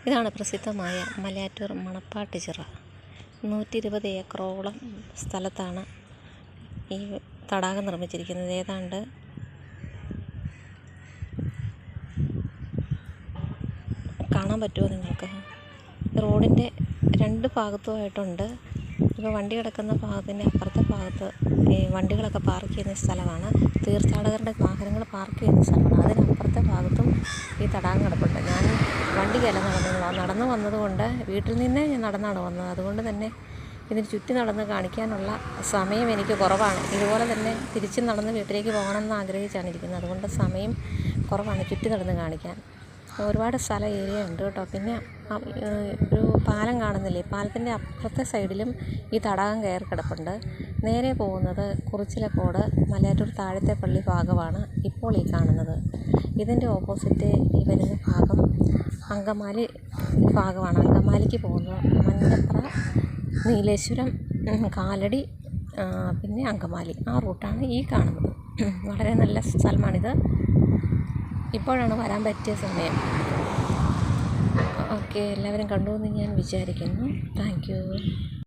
ഇതാണ് പ്രസിദ്ധമായ മലയാറ്റൂർ മണപ്പാട്ട് ചിറ. 120 ഏക്കറോളം സ്ഥലത്താണ് ഈ തടാകം നിർമ്മിച്ചിരിക്കുന്നത്. ഏതാണ്ട് കാണാൻ പറ്റുമോ നിങ്ങൾക്ക്? റോഡിൻ്റെ 2 ഭാഗത്തുമായിട്ടുണ്ട്. ഇപ്പോൾ വണ്ടി കിടക്കുന്ന ഭാഗത്തിൻ്റെ അപ്പുറത്തെ ഭാഗത്ത് ഈ വണ്ടികളൊക്കെ പാർക്ക് ചെയ്യുന്ന സ്ഥലമാണ്. തീർത്ഥാടകരുടെ വാഹനങ്ങൾ പാർക്ക് ചെയ്യുന്ന സ്ഥലമാണ്. അതിനപ്പുറത്തെ ഭാഗത്തും ഈ തടാകം കിടപ്പുണ്ട്. ഞാൻ വണ്ടിക്കല്ല നടന്നു വന്നതുകൊണ്ട്, വീട്ടിൽ നിന്നേ ഞാൻ നടന്നാണ് വന്നത്. അതുകൊണ്ട് തന്നെ ഇതിന് ചുറ്റി നടന്ന് കാണിക്കാനുള്ള സമയം എനിക്ക് കുറവാണ്. ഇതുപോലെ തന്നെ തിരിച്ച് നടന്ന് വീട്ടിലേക്ക് പോകണമെന്ന് ആഗ്രഹിച്ചാണ് ഇരിക്കുന്നത്. അതുകൊണ്ട് സമയം കുറവാണ് ചുറ്റി നടന്ന് കാണിക്കാൻ. ഒരുപാട് സ്ഥല ഏരിയ ഉണ്ട് കേട്ടോ. പിന്നെ ഒരു പാലം കാണുന്നില്ലേ? പാലത്തിൻ്റെ അപ്പുറത്തെ സൈഡിലും ഈ തടാകം കയറി കിടപ്പുണ്ട്. നേരെ പോകുന്നത് കുറിച്ചിലക്കോട് മലയാറ്റൂർ താഴത്തെ പള്ളി ഭാഗമാണ് ഇപ്പോൾ ഈ കാണുന്നത്. ഇതിൻ്റെ ഓപ്പോസിറ്റ് ഈ വരുന്ന ഭാഗം അങ്കമാലി ഭാഗമാണ്. അങ്കമാലിക്ക് പോകുന്നത് മഞ്ഞപ്ര, നീലേശ്വരം, കാലടി, പിന്നെ അങ്കമാലി, ആ റൂട്ടാണ് ഈ കാണുന്നത്. വളരെ നല്ല സ്ഥലമാണിത്. ഇപ്പോഴാണ് വരാൻ പറ്റിയ സമയം. ഓക്കെ, എല്ലാവരും കണ്ടു എന്ന് ഞാൻ വിചാരിക്കുന്നു. Thank you.